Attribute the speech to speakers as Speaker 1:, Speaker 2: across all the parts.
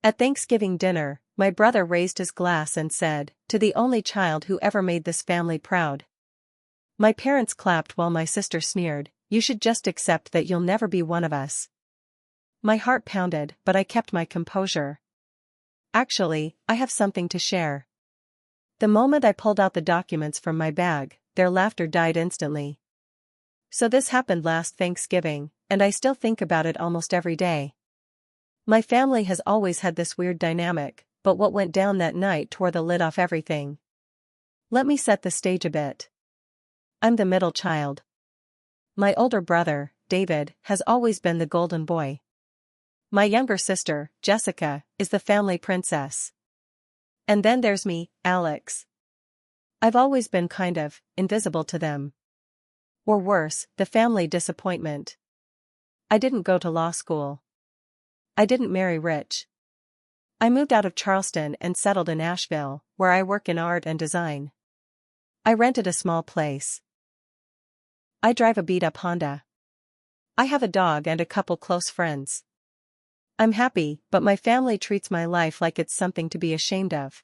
Speaker 1: At Thanksgiving dinner, my brother raised his glass and said, "To the only child who ever made this family proud." My parents clapped while my sister sneered, "You should just accept that you'll never be one of us." My heart pounded, but I kept my composure. Actually, I have something to share. The moment I pulled out the documents from my bag, their laughter died instantly. So this happened last Thanksgiving, and I still think about it almost every day. My family has always had this weird dynamic, but what went down that night tore the lid off everything. Let me set the stage a bit. I'm the middle child. My older brother, David, has always been the golden boy. My younger sister, Jessica, is the family princess. And then there's me, Alex. I've always been kind of invisible to them. Or worse, the family disappointment. I didn't go to law school. I didn't marry rich. I moved out of Charleston and settled in Asheville, where I work in art and design. I rented a small place. I drive a beat-up Honda. I have a dog and a couple close friends. I'm happy, but my family treats my life like it's something to be ashamed of.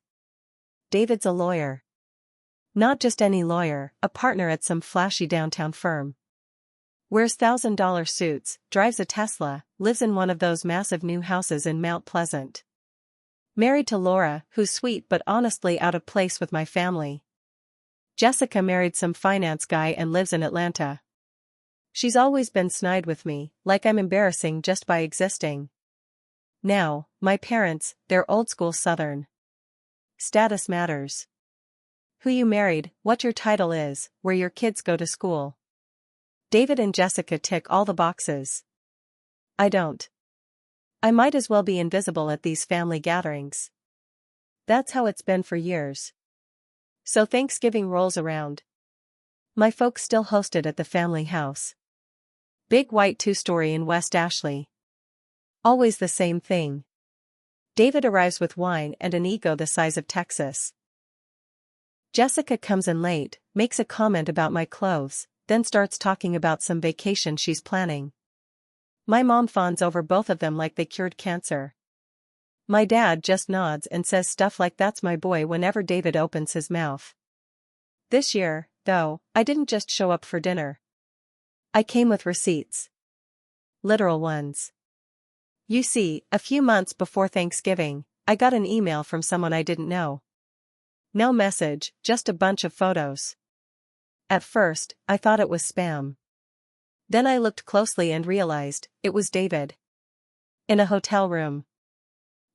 Speaker 1: David's a lawyer. Not just any lawyer, a partner at some flashy downtown firm. Wears $1,000 suits, drives a Tesla, lives in one of those massive new houses in Mount Pleasant. Married to Laura, who's sweet but honestly out of place with my family. Jessica married some finance guy and lives in Atlanta. She's always been snide with me, like I'm embarrassing just by existing. Now, my parents, they're old-school Southern. Status matters. Who you married, what your title is, where your kids go to school. David and Jessica tick all the boxes. I don't. I might as well be invisible at these family gatherings. That's how it's been for years. So Thanksgiving rolls around. My folks still host it at the family house. Big white two-story in West Ashley. Always the same thing. David arrives with wine and an ego the size of Texas. Jessica comes in late, makes a comment about my clothes, then starts talking about some vacation she's planning. My mom fawns over both of them like they cured cancer. My dad just nods and says stuff like "That's my boy" whenever David opens his mouth. This year, though, I didn't just show up for dinner. I came with receipts. Literal ones. You see, a few months before Thanksgiving, I got an email from someone I didn't know. No message, just a bunch of photos. At first, I thought it was spam. Then I looked closely and realized it was David. In a hotel room.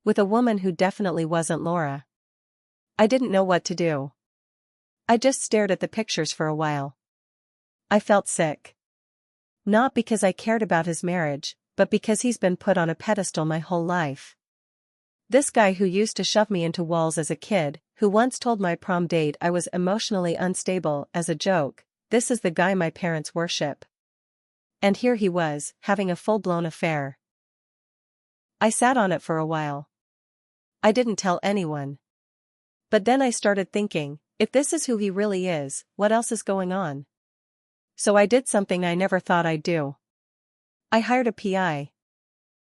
Speaker 1: With a woman who definitely wasn't Laura. I didn't know what to do. I just stared at the pictures for a while. I felt sick. Not because I cared about his marriage, but because he's been put on a pedestal my whole life. This guy who used to shove me into walls as a kid, who once told my prom date I was emotionally unstable as a joke, this is the guy my parents worship. And here he was, having a full-blown affair. I sat on it for a while. I didn't tell anyone. But then I started thinking, if this is who he really is, what else is going on? So I did something I never thought I'd do. I hired a PI.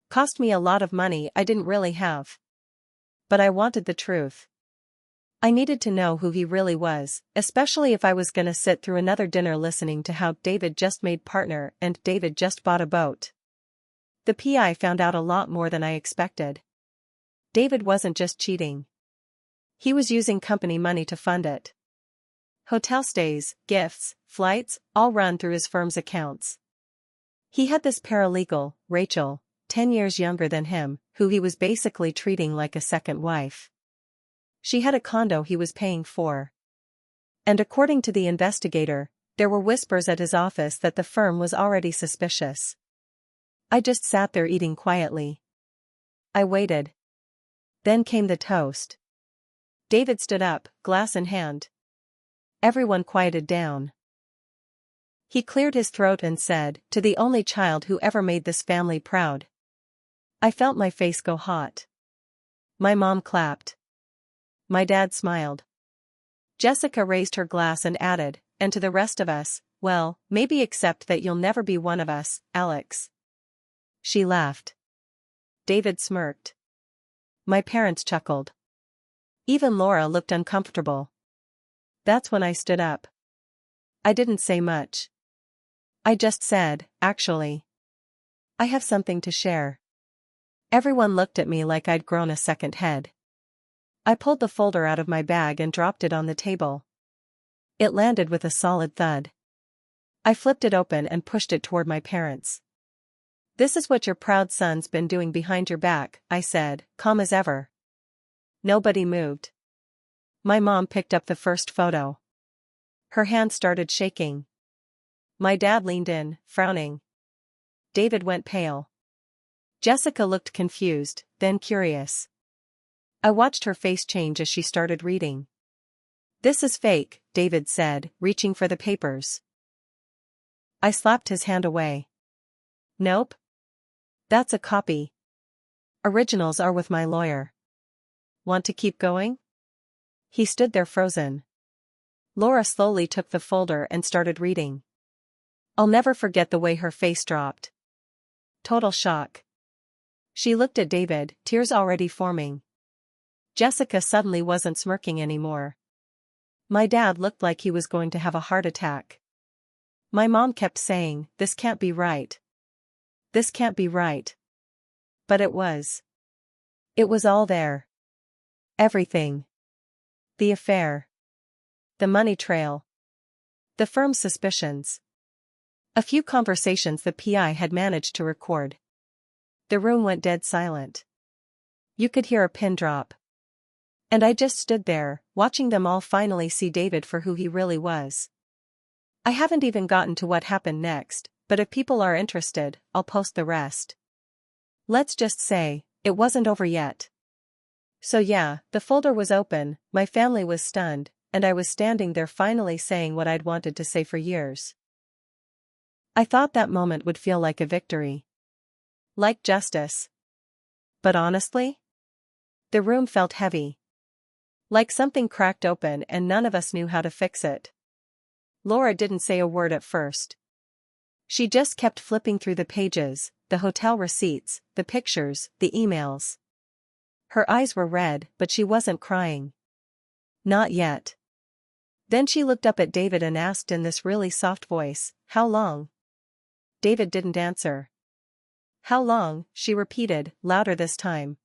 Speaker 1: Cost me a lot of money I didn't really have. But I wanted the truth. I needed to know who he really was, especially if I was gonna sit through another dinner listening to how David just made partner and David just bought a boat. The PI found out a lot more than I expected. David wasn't just cheating. He was using company money to fund it. Hotel stays, gifts, flights, all run through his firm's accounts. He had this paralegal, Rachel, 10 years younger than him, who he was basically treating like a second wife. She had a condo he was paying for. And according to the investigator, there were whispers at his office that the firm was already suspicious. I just sat there eating quietly. I waited. Then came the toast. David stood up, glass in hand. Everyone quieted down. He cleared his throat and said, "To the only child who ever made this family proud." I felt my face go hot. My mom clapped. My dad smiled. Jessica raised her glass and added, "And to the rest of us, well, maybe accept that you'll never be one of us, Alex." She laughed. David smirked. My parents chuckled. Even Laura looked uncomfortable. That's when I stood up. I didn't say much. I just said, actually, I have something to share. Everyone looked at me like I'd grown a second head. I pulled the folder out of my bag and dropped it on the table. It landed with a solid thud. I flipped it open and pushed it toward my parents. This is what your proud son's been doing behind your back, I said, calm as ever. Nobody moved. My mom picked up the first photo. Her hand started shaking. My dad leaned in, frowning. David went pale. Jessica looked confused, then curious. I watched her face change as she started reading. This is fake, David said, reaching for the papers. I slapped his hand away. Nope. That's a copy. Originals are with my lawyer. Want to keep going? He stood there frozen. Laura slowly took the folder and started reading. I'll never forget the way her face dropped. Total shock. She looked at David, tears already forming. Jessica suddenly wasn't smirking anymore. My dad looked like he was going to have a heart attack. My mom kept saying, this can't be right. This can't be right. But it was. It was all there. Everything. The affair. The money trail. The firm's suspicions. A few conversations the PI had managed to record. The room went dead silent. You could hear a pin drop. And I just stood there, watching them all finally see David for who he really was. I haven't even gotten to what happened next, but if people are interested, I'll post the rest. Let's just say, it wasn't over yet. So yeah, the folder was open, my family was stunned, and I was standing there finally saying what I'd wanted to say for years. I thought that moment would feel like a victory. Like justice. But honestly? The room felt heavy. Like something cracked open and none of us knew how to fix it. Laura didn't say a word at first. She just kept flipping through the pages, the hotel receipts, the pictures, the emails. Her eyes were red, but she wasn't crying. Not yet. Then she looked up at David and asked in this really soft voice, "How long?" David didn't answer. "How long?" she repeated, louder this time.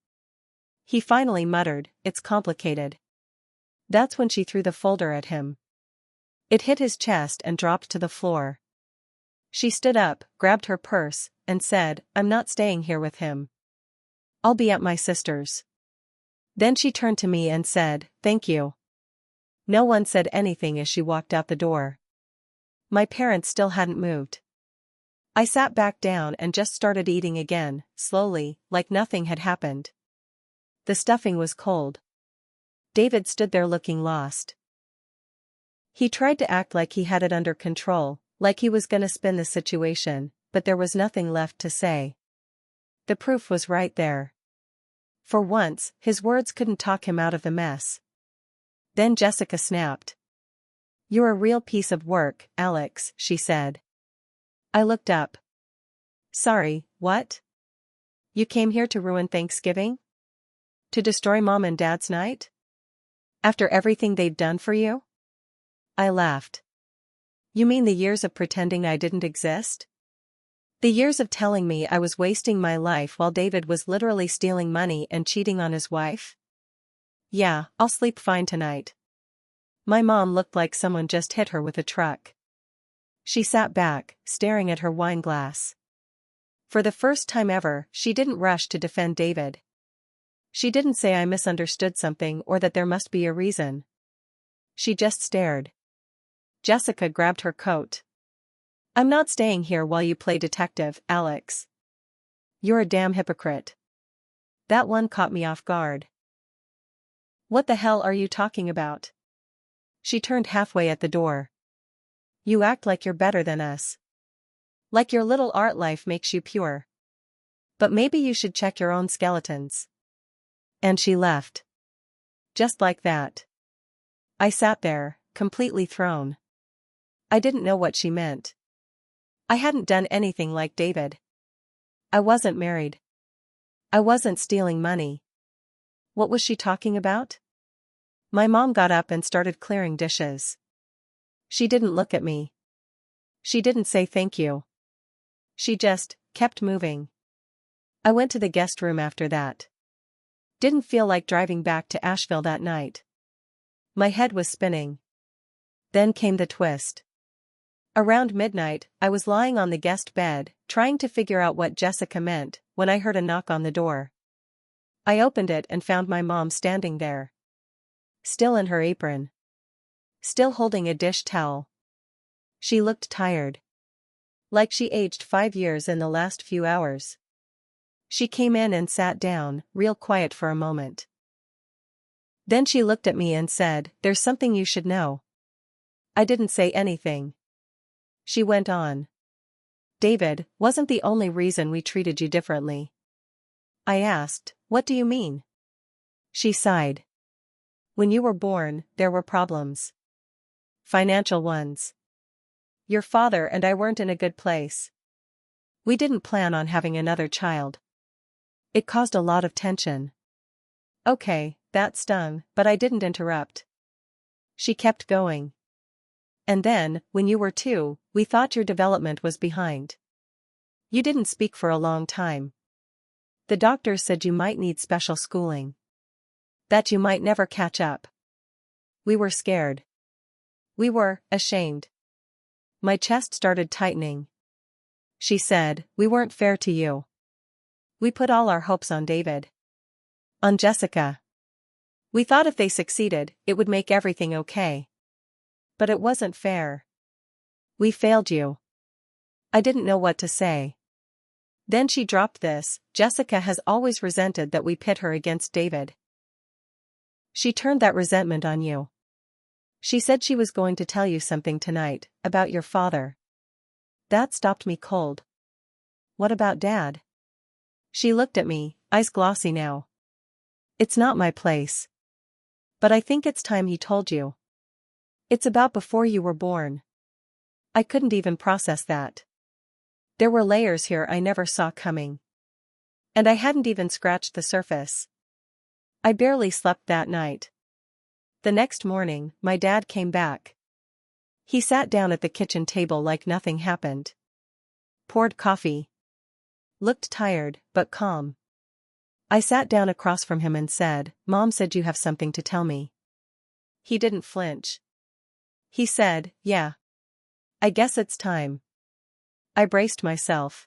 Speaker 1: He finally muttered, "It's complicated." That's when she threw the folder at him. It hit his chest and dropped to the floor. She stood up, grabbed her purse, and said, "I'm not staying here with him. I'll be at my sister's." Then she turned to me and said, "Thank you." No one said anything as she walked out the door. My parents still hadn't moved. I sat back down and just started eating again, slowly, like nothing had happened. The stuffing was cold. David stood there looking lost. He tried to act like he had it under control, like he was gonna spin the situation, but there was nothing left to say. The proof was right there. For once, his words couldn't talk him out of the mess. Then Jessica snapped. "You're a real piece of work, Alex," she said. I looked up. "Sorry, what? You came here to ruin Thanksgiving? To destroy Mom and Dad's night? After everything they'd done for you?" I laughed. "You mean the years of pretending I didn't exist? The years of telling me I was wasting my life while David was literally stealing money and cheating on his wife? Yeah, I'll sleep fine tonight." My mom looked like someone just hit her with a truck. She sat back, staring at her wine glass. For the first time ever, she didn't rush to defend David. She didn't say I misunderstood something or that there must be a reason. She just stared. Jessica grabbed her coat. "I'm not staying here while you play detective, Alex. You're a damn hypocrite." That one caught me off guard. "What the hell are you talking about?" She turned halfway at the door. "You act like you're better than us. Like your little art life makes you pure. But maybe you should check your own skeletons." And she left. Just like that. I sat there, completely thrown. I didn't know what she meant. I hadn't done anything like David. I wasn't married. I wasn't stealing money. What was she talking about? My mom got up and started clearing dishes. She didn't look at me. She didn't say thank you. She just kept moving. I went to the guest room after that. Didn't feel like driving back to Asheville that night. My head was spinning. Then came the twist. Around midnight, I was lying on the guest bed, trying to figure out what Jessica meant, when I heard a knock on the door. I opened it and found my mom standing there. Still in her apron. Still holding a dish towel. She looked tired. Like she aged 5 years in the last few hours. She came in and sat down, real quiet for a moment. Then she looked at me and said, "There's something you should know." I didn't say anything. She went on. "David wasn't the only reason we treated you differently." I asked, "What do you mean?" She sighed. "When you were born, there were problems. Financial ones. Your father and I weren't in a good place. We didn't plan on having another child. It caused a lot of tension." Okay, that stung, but I didn't interrupt. She kept going. "And then, when you were 2, we thought your development was behind. You didn't speak for a long time. The doctors said you might need special schooling. That you might never catch up. We were scared. We were ashamed." My chest started tightening. She said, "We weren't fair to you. We put all our hopes on David. On Jessica. We thought if they succeeded, it would make everything okay. But it wasn't fair. We failed you." I didn't know what to say. Then she dropped this: "Jessica has always resented that we pit her against David. She turned that resentment on you. She said she was going to tell you something tonight, about your father." That stopped me cold. "What about Dad?" She looked at me, eyes glossy now. "It's not my place. But I think it's time he told you. It's about before you were born." I couldn't even process that. There were layers here I never saw coming. And I hadn't even scratched the surface. I barely slept that night. The next morning, my dad came back. He sat down at the kitchen table like nothing happened. Poured coffee. Looked tired, but calm. I sat down across from him and said, "Mom said you have something to tell me." He didn't flinch. He said, "Yeah. I guess it's time." I braced myself.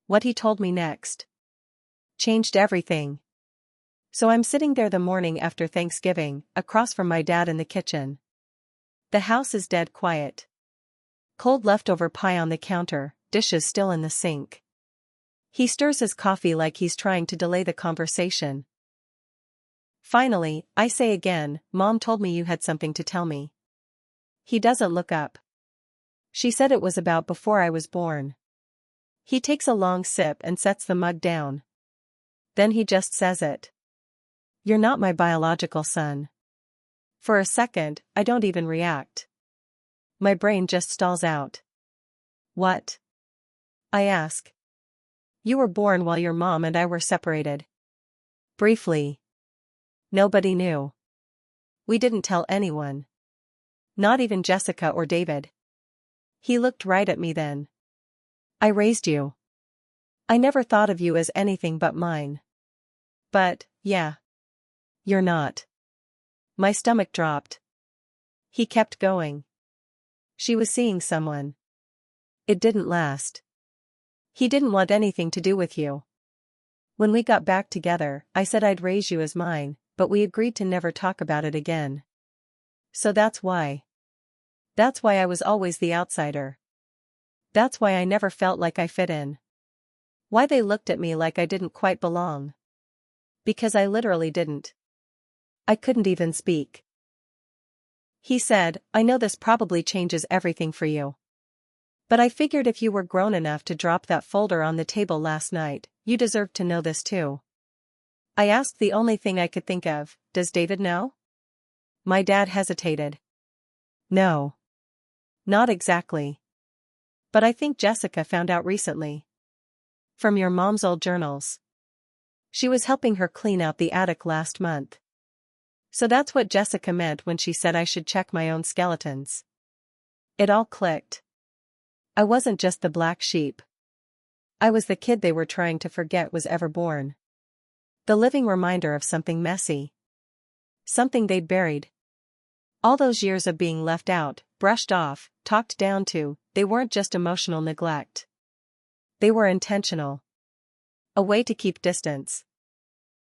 Speaker 1: What he told me next changed everything. So I'm sitting there the morning after Thanksgiving, across from my dad in the kitchen. The house is dead quiet. Cold leftover pie on the counter, dishes still in the sink. He stirs his coffee like he's trying to delay the conversation. Finally, I say again, "Mom told me you had something to tell me." He doesn't look up. She said it was about before I was born. He takes a long sip and sets the mug down. Then he just says it. "You're not my biological son." For a second, I don't even react. My brain just stalls out. "What?" I ask. "You were born while your mom and I were separated." Briefly. Nobody knew. We didn't tell anyone. Not even Jessica or David. He looked right at me then. "I raised you. I never thought of you as anything but mine. But, yeah. You're not." My stomach dropped. He kept going. "She was seeing someone. It didn't last. He didn't want anything to do with you. When we got back together, I said I'd raise you as mine, but we agreed to never talk about it again. So that's why. That's why I was always the outsider. That's why I never felt like I fit in. Why they looked at me like I didn't quite belong. Because I literally didn't. I couldn't even speak." He said, "I know this probably changes everything for you. But I figured if you were grown enough to drop that folder on the table last night, you deserved to know this too." I asked the only thing I could think of, "Does David know?" My dad hesitated. "No. Not exactly. But I think Jessica found out recently. From your mom's old journals." She was helping her clean out the attic last month. So that's what Jessica meant when she said I should check my own skeletons. It all clicked. I wasn't just the black sheep. I was the kid they were trying to forget was ever born. The living reminder of something messy. Something they'd buried. All those years of being left out, brushed off, talked down to, they weren't just emotional neglect. They were intentional. A way to keep distance.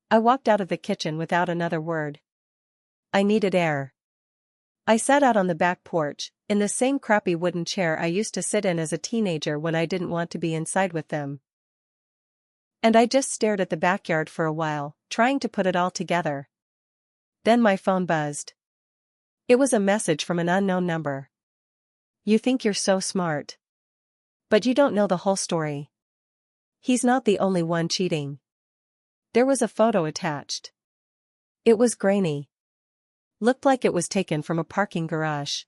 Speaker 1: I walked out of the kitchen without another word. I needed air. I sat out on the back porch, in the same crappy wooden chair I used to sit in as a teenager when I didn't want to be inside with them. And I just stared at the backyard for a while, trying to put it all together. Then my phone buzzed. It was a message from an unknown number. You think you're so smart. But you don't know the whole story. He's not the only one cheating. There was a photo attached. It was grainy. Looked like it was taken from a parking garage.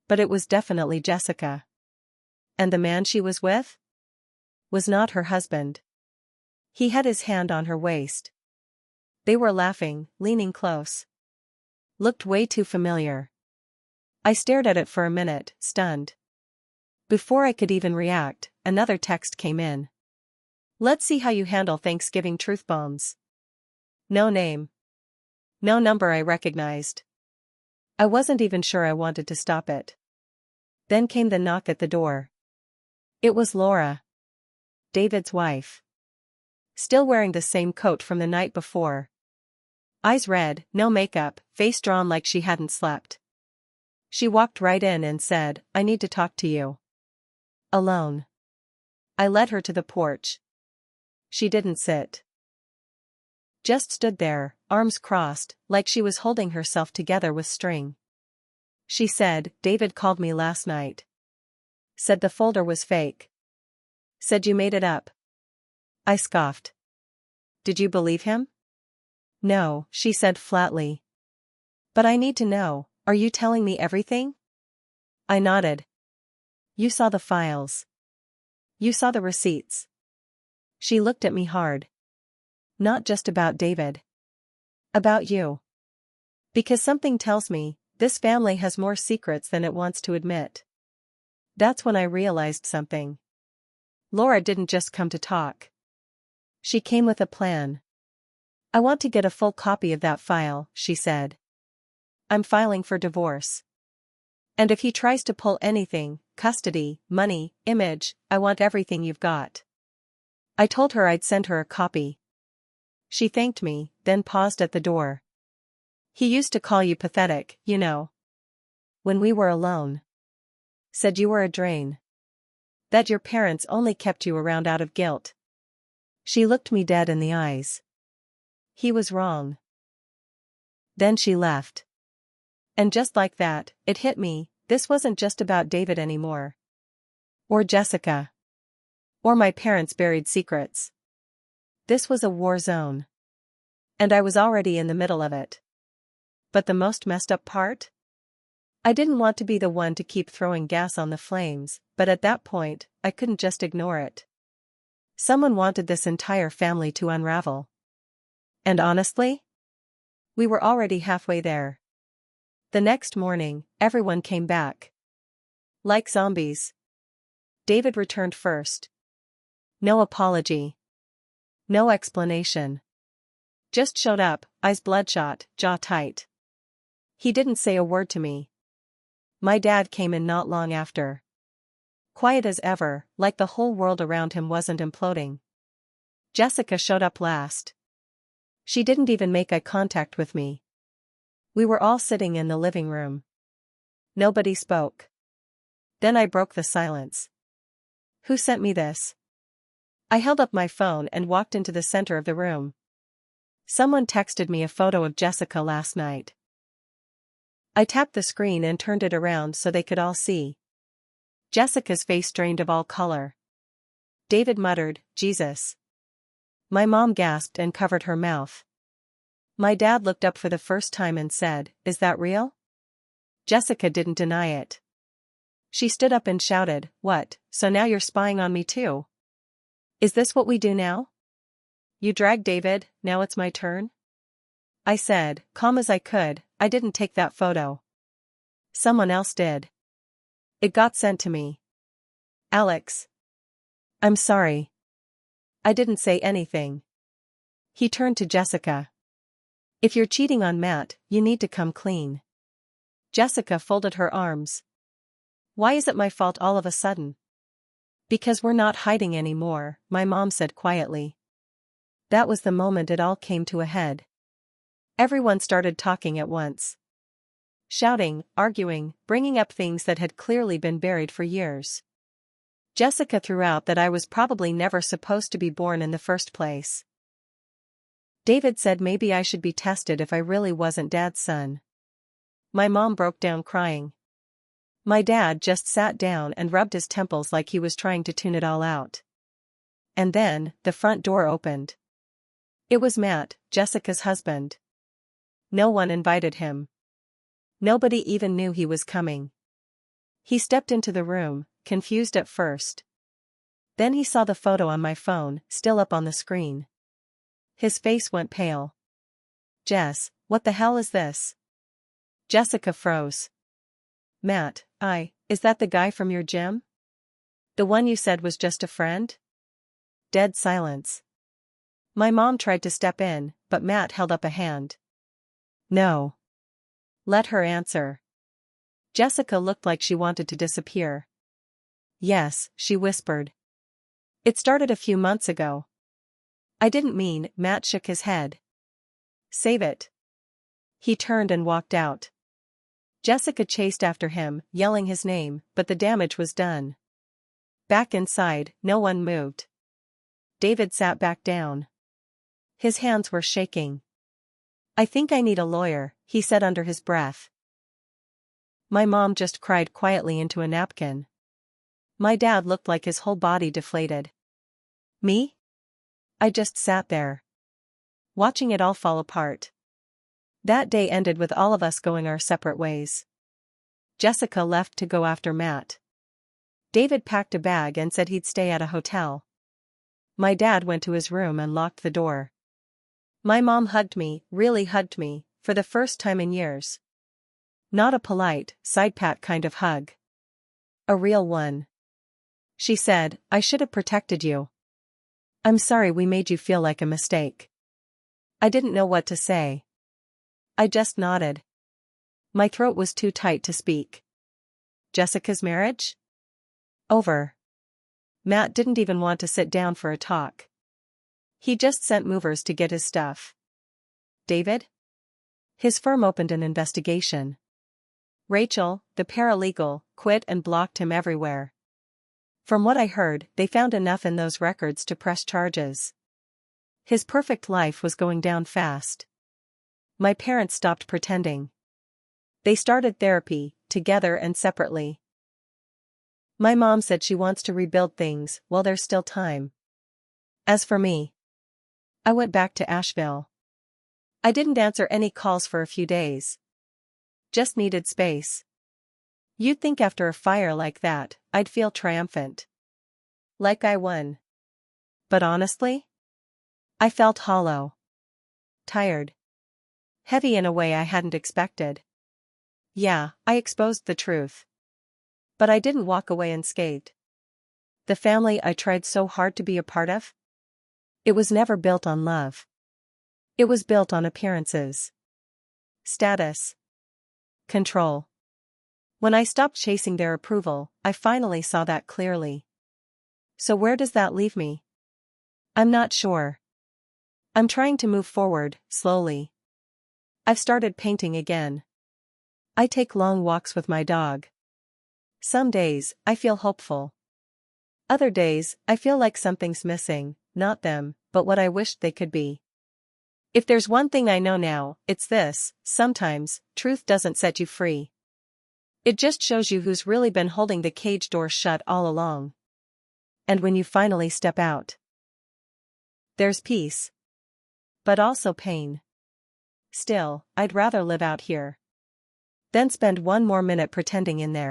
Speaker 1: But it was definitely Jessica. And the man she was with? Was not her husband. He had his hand on her waist. They were laughing, leaning close. Looked way too familiar. I stared at it for a minute, stunned. Before I could even react, another text came in. Let's see how you handle Thanksgiving truth bombs. No name. No number I recognized. I wasn't even sure I wanted to stop it. Then came the knock at the door. It was Laura. David's wife. Still wearing the same coat from the night before. Eyes red, no makeup, face drawn like she hadn't slept. She walked right in and said, I need to talk to you. Alone. I led her to the porch. She didn't sit. Just stood there, arms crossed, like she was holding herself together with string. She said, David called me last night. Said the folder was fake. Said you made it up. I scoffed. Did you believe him? No, she said flatly. But I need to know, are you telling me everything? I nodded. You saw the files. You saw the receipts. She looked at me hard. Not just about David. About you. Because something tells me, this family has more secrets than it wants to admit. That's when I realized something. Laura didn't just come to talk. She came with a plan. I want to get a full copy of that file, she said. I'm filing for divorce. And if he tries to pull anything, custody, money, image, I want everything you've got. I told her I'd send her a copy. She thanked me, then paused at the door. He used to call you pathetic, you know. When we were alone. Said you were a drain. That your parents only kept you around out of guilt. She looked me dead in the eyes. He was wrong. Then she left. And just like that, it hit me, this wasn't just about David anymore. Or Jessica. Or my parents' buried secrets. This was a war zone. And I was already in the middle of it. But the most messed up part? I didn't want to be the one to keep throwing gas on the flames, but at that point, I couldn't just ignore it. Someone wanted this entire family to unravel. And honestly? We were already halfway there. The next morning, everyone came back. Like zombies. David returned first. No apology. No explanation. Just showed up, eyes bloodshot, jaw tight. He didn't say a word to me. My dad came in not long after. Quiet as ever, like the whole world around him wasn't imploding. Jessica showed up last. She didn't even make eye contact with me. We were all sitting in the living room. Nobody spoke. Then I broke the silence. Who sent me this? I held up my phone and walked into the center of the room. Someone texted me a photo of Jessica last night. I tapped the screen and turned it around so they could all see. Jessica's face drained of all color. David muttered, Jesus. My mom gasped and covered her mouth. My dad looked up for the first time and said, Is that real? Jessica didn't deny it. She stood up and shouted, What, so now you're spying on me too? Is this what we do now? You dragged David, now it's my turn? I said, calm as I could. I didn't take that photo. Someone else did. It got sent to me. Alex. I'm sorry. I didn't say anything. He turned to Jessica. If you're cheating on Matt, you need to come clean. Jessica folded her arms. Why is it my fault all of a sudden? Because we're not hiding anymore, my mom said quietly. That was the moment it all came to a head. Everyone started talking at once. Shouting, arguing, bringing up things that had clearly been buried for years. Jessica threw out that I was probably never supposed to be born in the first place. David said maybe I should be tested if I really wasn't Dad's son. My mom broke down crying. My dad just sat down and rubbed his temples like he was trying to tune it all out. And then, the front door opened. It was Matt, Jessica's husband. No one invited him. Nobody even knew he was coming. He stepped into the room, confused at first. Then he saw the photo on my phone, still up on the screen. His face went pale. Jess, what the hell is this? Jessica froze. Matt, is that the guy from your gym? The one you said was just a friend? Dead silence. My mom tried to step in, but Matt held up a hand. No. Let her answer. Jessica looked like she wanted to disappear. Yes, she whispered. It started a few months ago. I didn't mean, Matt shook his head. Save it. He turned and walked out. Jessica chased after him, yelling his name, but the damage was done. Back inside, no one moved. David sat back down. His hands were shaking. I think I need a lawyer, he said under his breath. My mom just cried quietly into a napkin. My dad looked like his whole body deflated. Me? I just sat there, watching it all fall apart. That day ended with all of us going our separate ways. Jessica left to go after Matt. David packed a bag and said he'd stay at a hotel. My dad went to his room and locked the door. My mom hugged me, really hugged me, for the first time in years. Not a polite, side pat kind of hug. A real one. She said, I should have protected you. I'm sorry we made you feel like a mistake. I didn't know what to say. I just nodded. My throat was too tight to speak. Jessica's marriage? Over. Matt didn't even want to sit down for a talk. He just sent movers to get his stuff. David? His firm opened an investigation. Rachel, the paralegal, quit and blocked him everywhere. From what I heard, they found enough in those records to press charges. His perfect life was going down fast. My parents stopped pretending. They started therapy, together and separately. My mom said she wants to rebuild things while there's still time. As for me, I went back to Asheville. I didn't answer any calls for a few days. Just needed space. You'd think after a fire like that, I'd feel triumphant. Like I won. But honestly, I felt hollow. Tired. Heavy in a way I hadn't expected. Yeah, I exposed the truth. But I didn't walk away unscathed. The family I tried so hard to be a part of? It was never built on love. It was built on appearances. Status. Control. When I stopped chasing their approval, I finally saw that clearly. So where does that leave me? I'm not sure. I'm trying to move forward, slowly. I've started painting again. I take long walks with my dog. Some days, I feel hopeful. Other days, I feel like something's missing, not them, but what I wished they could be. If there's one thing I know now, it's this: sometimes, truth doesn't set you free. It just shows you who's really been holding the cage door shut all along. And when you finally step out, there's peace. But also pain. Still, I'd rather live out here than spend one more minute pretending in there.